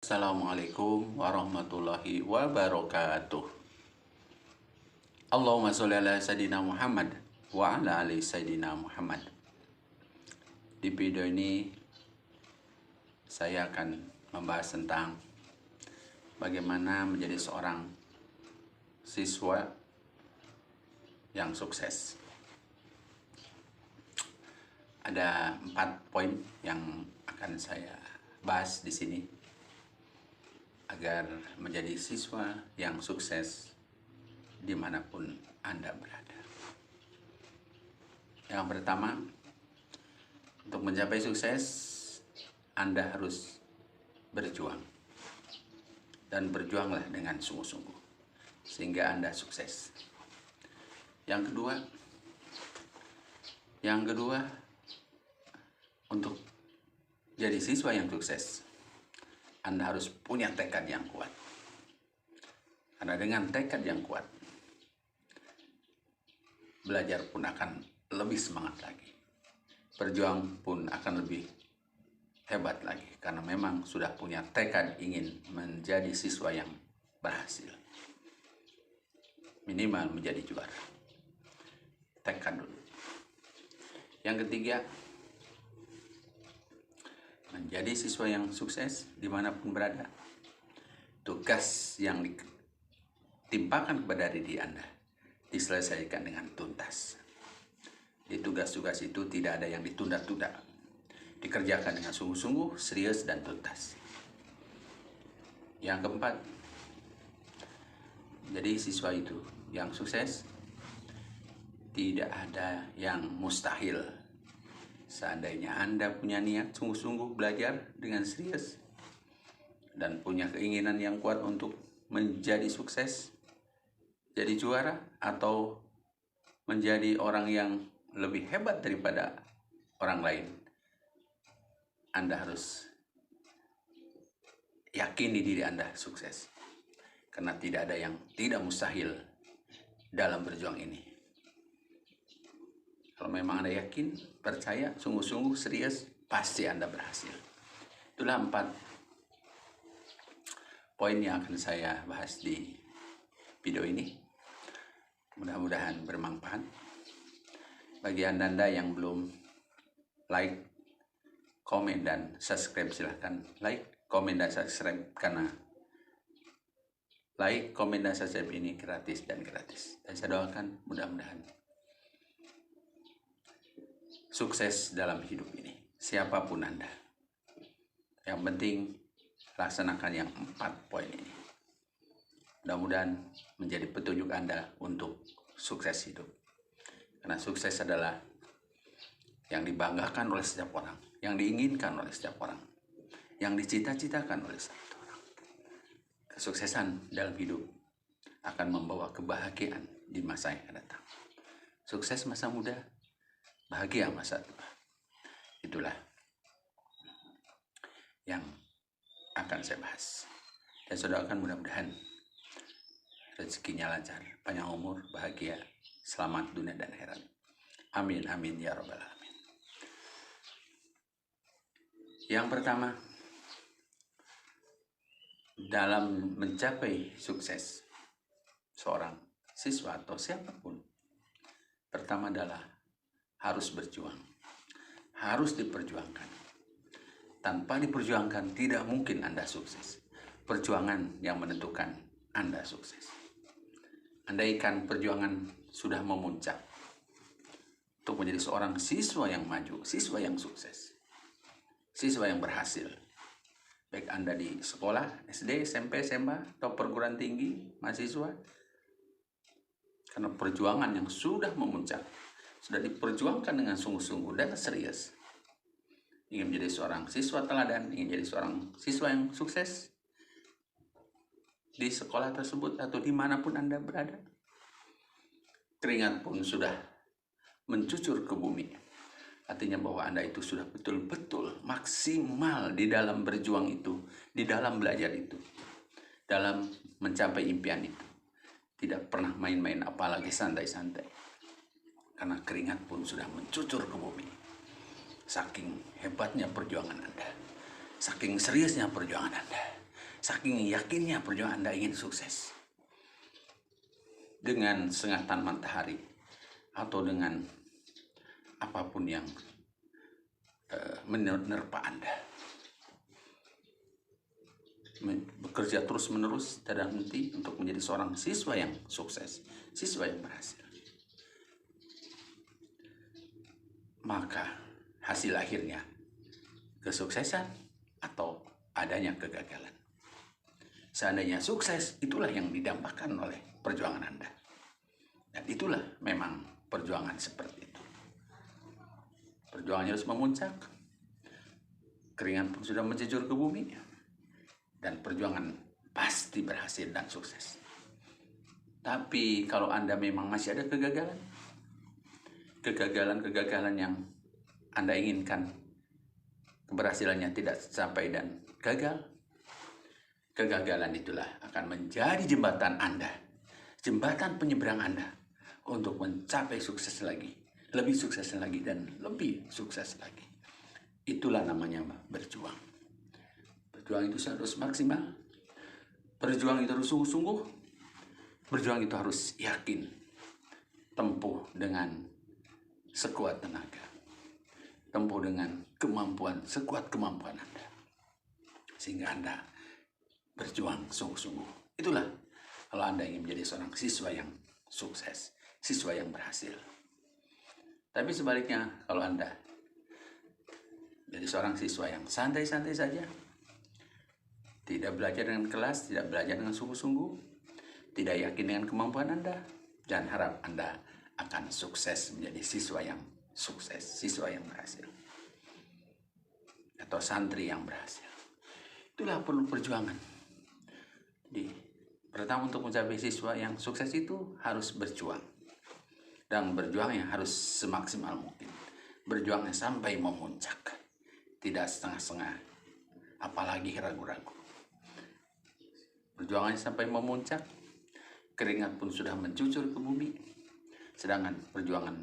Assalamualaikum warahmatullahi wabarakatuh. Allahumma sholli ala Sayyidina Muhammad wa ala ali Sayyidina Muhammad. Di video ini saya akan membahas tentang bagaimana menjadi seorang siswa yang sukses. Ada 4 poin yang akan saya bahas di sini agar menjadi siswa yang sukses dimanapun Anda berada. Yang pertama, untuk mencapai sukses, Anda harus berjuang. Dan berjuanglah dengan sungguh-sungguh, sehingga Anda sukses. Yang kedua, untuk jadi siswa yang sukses, Anda harus punya tekad yang kuat. Karena dengan tekad yang kuat, belajar pun akan lebih semangat lagi. Berjuang pun akan lebih hebat lagi. Karena memang sudah punya tekad ingin menjadi siswa yang berhasil. Minimal menjadi juara. Tekad dulu. Yang ketiga, menjadi siswa yang sukses dimanapun berada. Tugas yang ditimpakan kepada diri Anda diselesaikan dengan tuntas. Di tugas-tugas itu tidak ada yang ditunda-tunda. Dikerjakan dengan sungguh-sungguh, serius, dan tuntas. Yang keempat, jadi siswa itu yang sukses, tidak ada yang mustahil. Seandainya Anda punya niat sungguh-sungguh belajar dengan serius dan punya keinginan yang kuat untuk menjadi sukses, jadi juara, atau menjadi orang yang lebih hebat daripada orang lain, Anda harus yakini diri Anda sukses. Karena tidak ada yang tidak mustahil dalam berjuang ini. Kalau memang Anda yakin, percaya, sungguh-sungguh, serius, pasti Anda berhasil. Itulah 4 poin yang akan saya bahas di video ini. Mudah-mudahan bermanfaat. Bagi Anda yang belum like, komen, dan subscribe, silahkan like, komen, dan subscribe. Karena like, komen, dan subscribe ini gratis. Dan saya doakan mudah-mudahan sukses dalam hidup ini, siapapun Anda. Yang penting laksanakan yang 4 poin ini. Mudah-mudahan menjadi petunjuk Anda untuk sukses hidup. Karena sukses adalah yang dibanggakan oleh setiap orang, yang diinginkan oleh setiap orang, yang dicita-citakan oleh setiap orang. Kesuksesan dalam hidup akan membawa kebahagiaan di masa yang akan datang. Sukses masa muda, bahagia masa tua. Itulah yang akan saya bahas. Dan saya doakan mudah-mudahan rezekinya lancar, panjang umur, bahagia, selamat dunia dan akhirat. Amin, amin, ya rabbal alamin. Yang pertama, dalam mencapai sukses seorang siswa atau siapapun, pertama adalah harus berjuang, harus diperjuangkan. Tanpa diperjuangkan tidak mungkin Anda sukses. Perjuangan yang menentukan Anda sukses. Andaikan perjuangan sudah memuncak untuk menjadi seorang siswa yang maju, siswa yang sukses, siswa yang berhasil, baik Anda di sekolah, SD, SMP, SMA, atau perguruan tinggi, mahasiswa, karena perjuangan yang sudah memuncak, sudah diperjuangkan dengan sungguh-sungguh dan serius, ingin menjadi seorang siswa teladan, ingin jadi seorang siswa yang sukses di sekolah tersebut atau dimanapun Anda berada, keringat pun sudah mencucur ke bumi. Artinya bahwa Anda itu sudah betul-betul maksimal di dalam berjuang itu, di dalam belajar itu, dalam mencapai impian itu. Tidak pernah main-main, apalagi santai-santai. Karena keringat pun sudah mencucur ke bumi. Saking hebatnya perjuangan Anda, saking seriusnya perjuangan Anda, Saking yakinnya perjuangan Anda ingin sukses. Dengan sengatan matahari atau dengan apapun yang menerpa Anda. Bekerja terus-menerus tidak henti untuk menjadi seorang siswa yang sukses, siswa yang berhasil. Maka hasil akhirnya kesuksesan atau adanya kegagalan. Seandainya sukses, itulah yang didambakan oleh perjuangan Anda. Dan itulah memang perjuangan seperti itu. Perjuangannya harus memuncak. Keringat pun sudah menjejur ke bumi. Dan perjuangan pasti berhasil dan sukses. Tapi kalau Anda memang masih ada kegagalan yang Anda inginkan, keberhasilannya tidak sampai dan gagal, kegagalan itulah akan menjadi jembatan Anda, jembatan penyeberang Anda untuk mencapai sukses lagi, lebih sukses lagi, dan lebih sukses lagi. Itulah namanya berjuang. Berjuang itu harus maksimal, berjuang itu harus sungguh-sungguh, berjuang itu harus yakin, tempuh dengan sekuat tenaga, tempuh dengan kemampuan, sekuat kemampuan Anda, sehingga Anda berjuang sungguh-sungguh. Itulah kalau Anda ingin menjadi seorang siswa yang sukses, siswa yang berhasil. Tapi sebaliknya, kalau Anda jadi seorang siswa yang santai-santai saja, tidak belajar dengan kelas, tidak belajar dengan sungguh-sungguh, tidak yakin dengan kemampuan Anda, jangan harap Anda akan sukses menjadi siswa yang sukses, siswa yang berhasil, atau santri yang berhasil. Itulah perlu perjuangan. Jadi, pertama untuk mencapai siswa yang sukses itu harus berjuang. Dan berjuangnya harus semaksimal mungkin. Berjuangnya sampai memuncak. Tidak setengah-setengah, apalagi ragu-ragu. Perjuangannya sampai memuncak, keringat pun sudah mencucur ke bumi. Sedangkan perjuangan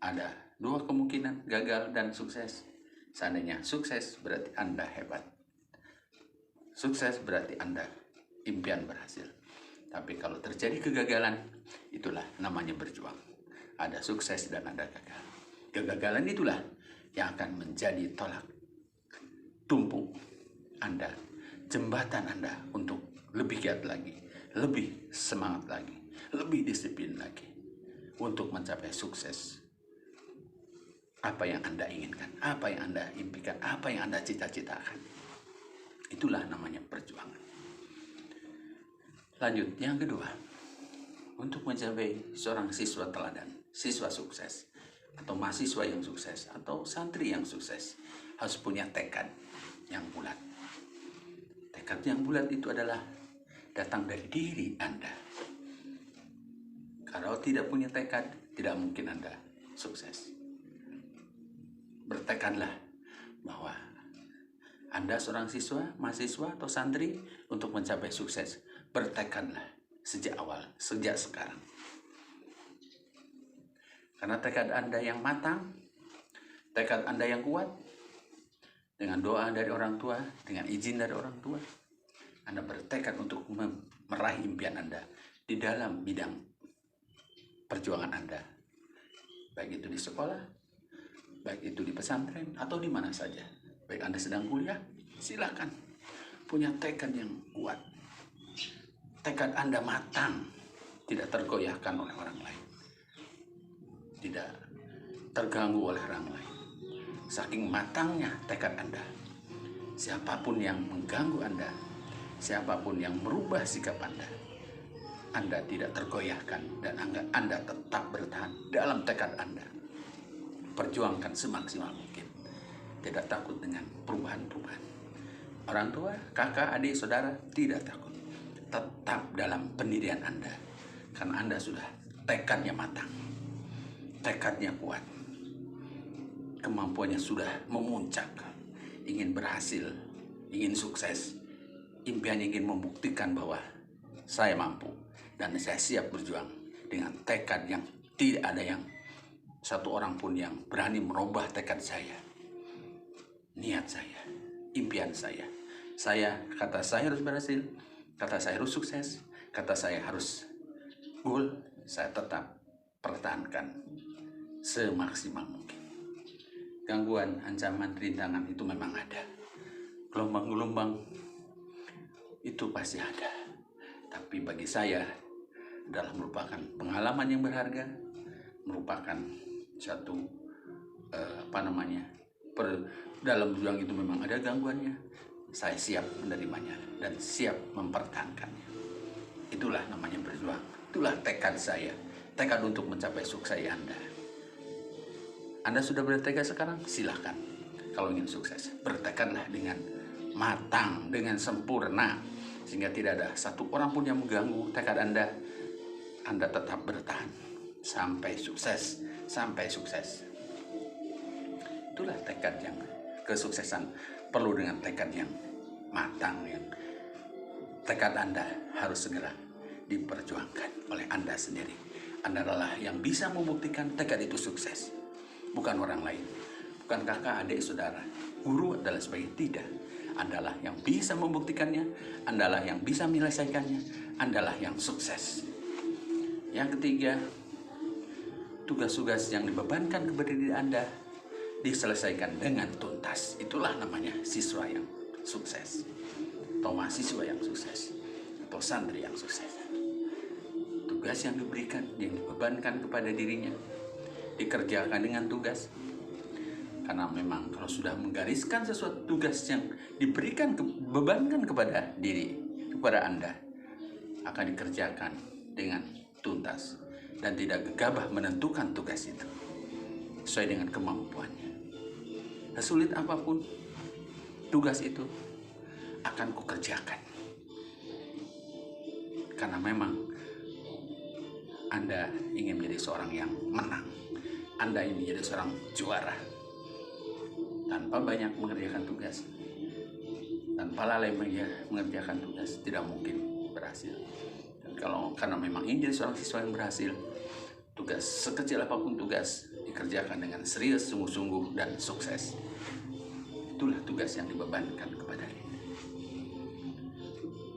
ada dua kemungkinan, gagal dan sukses. Seandainya sukses berarti Anda hebat. Sukses berarti Anda impian berhasil. Tapi kalau terjadi kegagalan, itulah namanya berjuang. Ada sukses dan ada gagal. Kegagalan itulah yang akan menjadi tolak tumpu Anda, jembatan Anda untuk lebih giat lagi, lebih semangat lagi, lebih disiplin lagi untuk mencapai sukses. Apa yang Anda inginkan, apa yang Anda impikan, apa yang Anda cita-citakan. Itulah namanya perjuangan. Lanjut, yang kedua, untuk mencapai seorang siswa teladan, siswa sukses, atau mahasiswa yang sukses, atau santri yang sukses, harus punya tekad yang bulat. Tekad yang bulat itu adalah datang dari diri Anda. Kalau tidak punya tekad, tidak mungkin Anda sukses. Bertekadlah bahwa Anda seorang siswa, mahasiswa, atau santri untuk mencapai sukses. Bertekadlah sejak awal, sejak sekarang. Karena tekad Anda yang matang, tekad Anda yang kuat, dengan doa dari orang tua, dengan izin dari orang tua, Anda bertekad untuk meraih impian Anda di dalam bidang perjuangan Anda. Baik itu di sekolah, baik itu di pesantren, atau di mana saja. Baik Anda sedang kuliah, silakan. Punya tekad yang kuat. Tekad Anda matang, tidak tergoyahkan oleh orang lain. Tidak terganggu oleh orang lain. Saking matangnya tekad Anda. Siapapun yang mengganggu Anda, siapapun yang merubah sikap Anda tidak tergoyahkan dan Anda tetap bertahan dalam tekad Anda. Perjuangkan semaksimal mungkin. Tidak takut dengan perubahan-perubahan. Orang tua, kakak, adik, saudara tidak takut. Tetap dalam pendirian Anda. Karena Anda sudah tekadnya matang. Tekadnya kuat. Kemampuannya sudah memuncak. Ingin berhasil, ingin sukses. Impian ingin membuktikan bahwa saya mampu. Dan saya siap berjuang dengan tekad yang tidak ada yang satu orang pun yang berani merubah tekad saya. Niat saya, impian saya. Kata saya harus berhasil, kata saya harus sukses, kata saya harus goal, saya tetap pertahankan semaksimal mungkin. Gangguan, ancaman, rintangan itu memang ada. Gelombang-gelombang itu pasti ada. Tapi bagi saya adalah merupakan pengalaman yang berharga, merupakan satu dalam berjuang itu memang ada gangguannya. Saya siap menerimanya dan siap mempertahankannya. Itulah namanya berjuang. Itulah tekad saya, tekad untuk mencapai sukses Anda. Anda sudah bertekad sekarang? Silahkan. Kalau ingin sukses, bertekadlah dengan matang, dengan sempurna, sehingga tidak ada satu orang pun yang mengganggu tekad Anda. Anda tetap bertahan sampai sukses, sampai sukses. Itulah tekad yang kesuksesan perlu dengan tekad yang matang, yang tekad Anda harus segera diperjuangkan oleh Anda sendiri. Anda adalah yang bisa membuktikan tekad itu sukses, bukan orang lain, bukan kakak, adik, saudara, guru, adalah sebagainya. Tidak. Andalah yang bisa membuktikannya, Andalah yang bisa menyelesaikannya, Andalah yang sukses. Yang ketiga, tugas-tugas yang dibebankan kepada diri Anda diselesaikan dengan tuntas. Itulah namanya siswa yang sukses, atau mahasiswa yang sukses, atau santri yang sukses. Tugas yang diberikan, yang dibebankan kepada dirinya, dikerjakan dengan tugas. Karena memang kalau sudah menggariskan sesuatu tugas yang diberikan, bebankan kepada diri, kepada Anda, akan dikerjakan dengan tuntas dan tidak gegabah menentukan tugas itu sesuai dengan kemampuannya. Sesulit apapun tugas itu akan kukerjakan, karena memang Anda ingin menjadi seorang yang menang. Anda ingin menjadi seorang juara. Tanpa banyak mengerjakan tugas, tanpa lalai mengerjakan tugas, tidak mungkin berhasil. Dan karena memang ingin jadi seorang siswa yang berhasil, tugas sekecil apapun tugas dikerjakan dengan serius, sungguh-sungguh, dan sukses. Itulah tugas yang dibebankan kepada kita.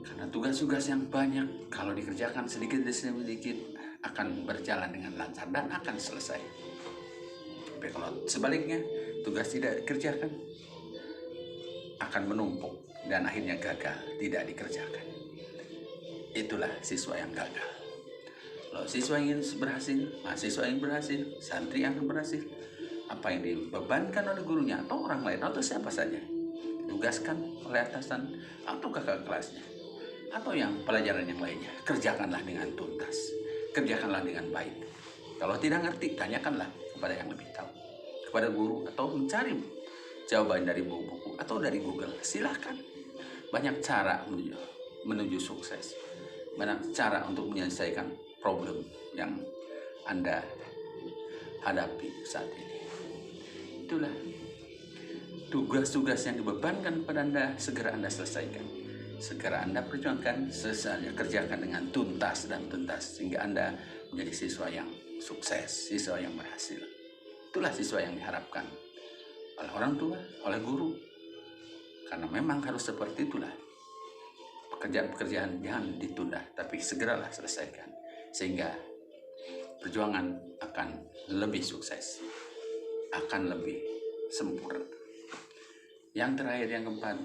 Karena tugas-tugas yang banyak kalau dikerjakan sedikit demi sedikit akan berjalan dengan lancar dan akan selesai. Tapi kalau sebaliknya, tugas tidak dikerjakan, akan menumpuk dan akhirnya gagal, tidak dikerjakan. Itulah siswa yang gagal. Kalau siswa ingin berhasil, mahasiswa yang berhasil, santri yang berhasil, apa yang dibebankan oleh gurunya atau orang lain atau siapa saja, ditugaskan oleh atasan atau kakak kelasnya atau yang pelajaran yang lainnya, kerjakanlah dengan tuntas, kerjakanlah dengan baik. Kalau tidak ngerti, tanyakanlah kepada yang lebih tahu, kepada guru, atau mencari jawaban dari buku-buku atau dari Google. Silahkan. Banyak cara menuju sukses, banyak cara untuk menyelesaikan problem yang Anda hadapi saat ini. Itulah tugas-tugas yang dibebankan kepada Anda, segera Anda selesaikan, segera Anda perjuangkan, selesai kerjakan dengan tuntas dan tuntas, sehingga Anda menjadi siswa yang sukses, siswa yang berhasil. Itulah siswa yang diharapkan oleh orang tua, oleh guru, karena memang harus seperti itulah. Pekerjaan-pekerjaan jangan ditunda, tapi segeralah selesaikan, sehingga perjuangan akan lebih sukses, akan lebih sempurna. Yang terakhir, yang keempat,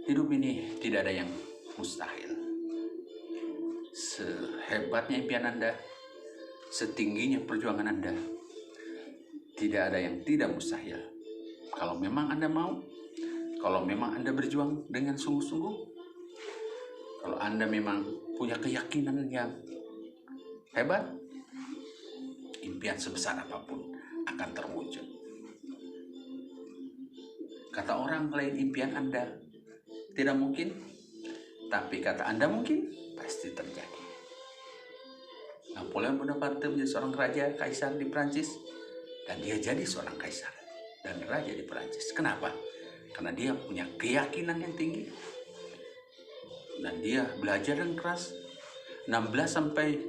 hidup ini tidak ada yang mustahil. Sehebatnya impian Anda, setingginya perjuangan Anda, tidak ada yang tidak mustahil. Kalau memang Anda mau, kalau memang Anda berjuang dengan sungguh-sungguh, kalau Anda memang punya keyakinan yang hebat, impian sebesar apapun akan terwujud. Kata orang lain impian Anda tidak mungkin, tapi kata Anda mungkin, pasti terjadi. Napoleon Bonaparte menjadi seorang raja kaisar di Prancis, dan dia jadi seorang kaisar dan raja di Prancis. Kenapa? Karena dia punya keyakinan yang tinggi, dan dia belajar yang keras, 16 sampai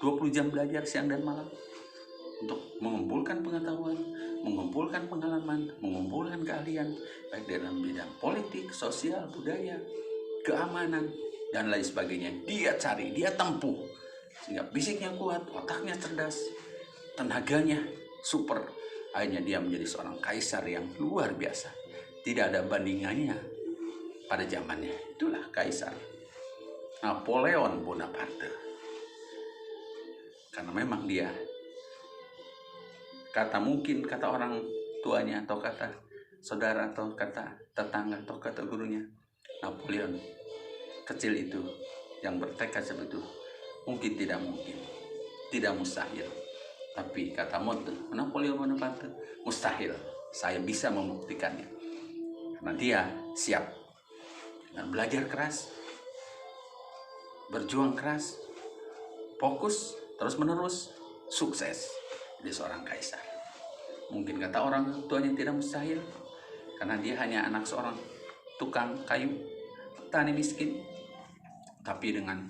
20 jam belajar siang dan malam, untuk mengumpulkan pengetahuan, mengumpulkan pengalaman, mengumpulkan keahlian, baik dalam bidang politik, sosial, budaya, keamanan, dan lain sebagainya. Dia cari, dia tempuh, sehingga fisiknya kuat, otaknya cerdas, tenaganya super. Akhirnya dia menjadi seorang kaisar yang luar biasa. Tidak ada bandingannya pada zamannya. Itulah kaisar Napoleon Bonaparte. Karena memang dia, mungkin kata orang tuanya, atau kata saudara, atau kata tetangga, atau kata gurunya, Napoleon kecil itu yang bertekad seperti itu mungkin tidak mustahil. Tapi kata moto Napoleon Bonaparte, mustahil, saya bisa membuktikannya. Karena dia siap dengan belajar keras, berjuang keras, fokus, terus menerus, sukses jadi seorang kaisar. Mungkin kata orang tuanya tidak mustahil, karena dia hanya anak seorang tukang kayu, petani miskin. Tapi dengan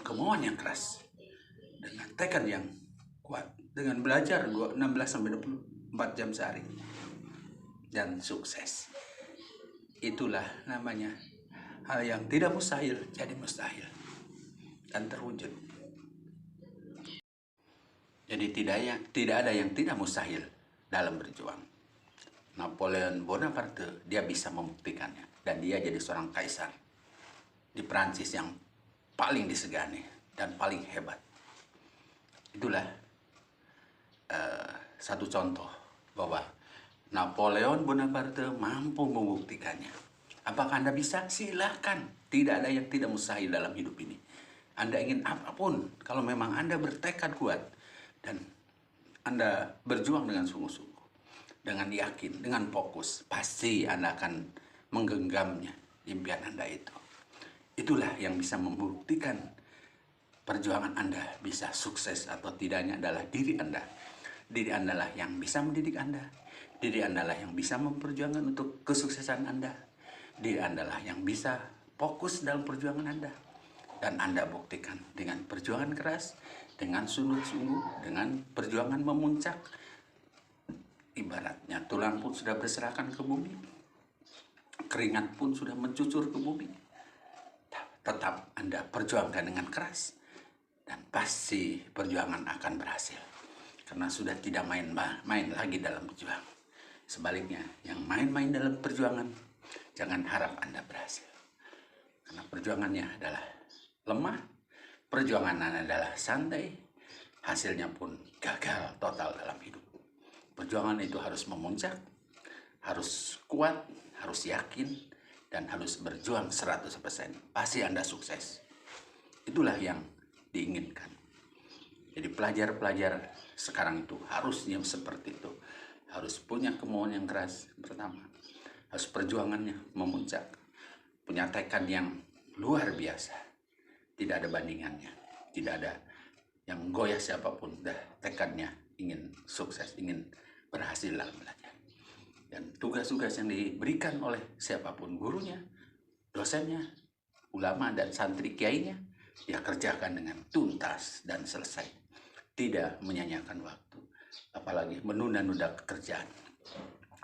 kemauan yang keras, dengan tekad yang kuat, dengan belajar 16-24 jam sehari, dan sukses. Itulah namanya hal yang tidak mustahil jadi mustahil dan terwujud. Jadi tidak ada yang tidak mustahil dalam berjuang. Napoleon Bonaparte, dia bisa membuktikannya, dan dia jadi seorang kaisar di Prancis yang paling disegani dan paling hebat. Itulah satu contoh bahwa Napoleon Bonaparte mampu membuktikannya. Apakah Anda bisa? Silahkan. Tidak ada yang tidak mustahil dalam hidup ini. Anda ingin apapun, kalau memang Anda bertekad kuat dan Anda berjuang dengan sungguh-sungguh, dengan yakin, dengan fokus, pasti Anda akan menggenggamnya impian Anda itu. Itulah yang bisa membuktikan perjuangan Anda bisa sukses atau tidaknya adalah diri Anda. Diri Anda lah yang bisa mendidik Anda. Diri Anda lah yang bisa memperjuangkan untuk kesuksesan Anda. Diri Anda lah yang bisa fokus dalam perjuangan Anda. Dan Anda buktikan dengan perjuangan keras, dengan sungguh-sungguh, dengan perjuangan memuncak. Ibaratnya tulang pun sudah berserakan ke bumi, keringat pun sudah mencucur ke bumi. Tetap Anda perjuangkan dengan keras, dan pasti perjuangan akan berhasil. Karena sudah tidak main lagi dalam berjuang. Sebaliknya, yang main-main dalam perjuangan, jangan harap Anda berhasil. Karena perjuangannya adalah lemah, perjuangan Anda adalah santai, hasilnya pun gagal total dalam hidup. Perjuangan itu harus memuncak, harus kuat, harus yakin, dan harus berjuang 100%. Pasti Anda sukses. Itulah yang diinginkan. Jadi pelajar-pelajar sekarang itu harusnya seperti itu. Harus punya kemauan yang keras pertama. Harus perjuangannya memuncak. Punya tekad yang luar biasa. Tidak ada bandingannya. Tidak ada yang goyah siapapun. Tekadnya ingin sukses, ingin berhasil dalam belajar. Dan tugas-tugas yang diberikan oleh siapapun, gurunya, dosennya, ulama dan santri kiainya, dia kerjakan dengan tuntas dan selesai. Tidak menyanyiakan waktu, apalagi menunda-nunda pekerjaan.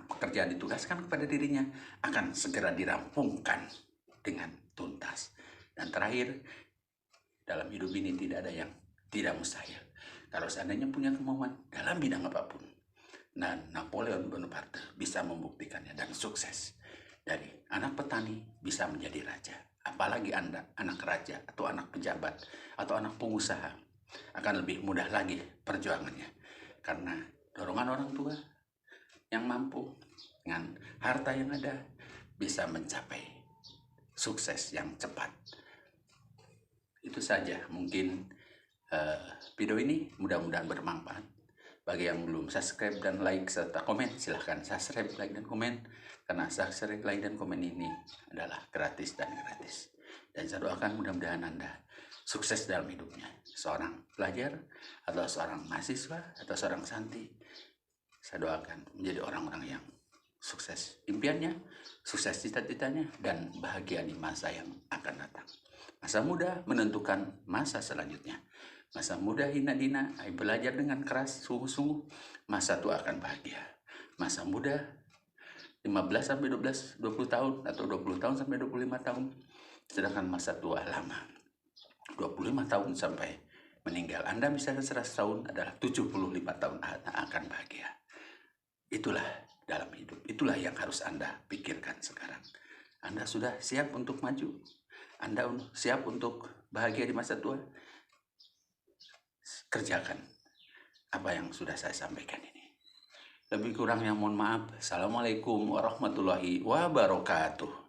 Pekerjaan ditugaskan kepada dirinya akan segera dirampungkan dengan tuntas. Dan terakhir, dalam hidup ini tidak ada yang tidak mustahil. Kalau seandainya punya kemauan dalam bidang apapun, dan Napoleon Bonaparte bisa membuktikannya dan sukses. Dari anak petani bisa menjadi raja. Apalagi Anda anak raja atau anak pejabat atau anak pengusaha, akan lebih mudah lagi perjuangannya. Karena dorongan orang tua yang mampu dengan harta yang ada bisa mencapai sukses yang cepat. Itu saja mungkin video ini, mudah-mudahan bermanfaat. Bagi yang belum subscribe dan like serta komen, silahkan subscribe, like, dan komen. Karena subscribe, like, dan komen ini adalah gratis dan gratis. Dan saya doakan mudah-mudahan Anda sukses dalam hidupnya. Seorang pelajar, atau seorang mahasiswa, atau seorang santri, saya doakan menjadi orang-orang yang sukses impiannya, sukses cita-citanya, dan bahagia di masa yang akan datang. Masa muda menentukan masa selanjutnya. Masa muda hina dina, belajar dengan keras, sungguh-sungguh, masa tua akan bahagia. Masa muda 15 sampai 12, 20 tahun atau 20 tahun sampai 25 tahun. Sedangkan masa tua lama 25 tahun sampai meninggal. Anda bisa 100 tahun adalah 75 tahun akan bahagia. Itulah dalam hidup. Itulah yang harus Anda pikirkan sekarang. Anda sudah siap untuk maju? Anda siap untuk bahagia di masa tua? Kerjakan apa yang sudah saya sampaikan ini. Lebih kurangnya mohon maaf. Assalamualaikum warahmatullahi wabarakatuh.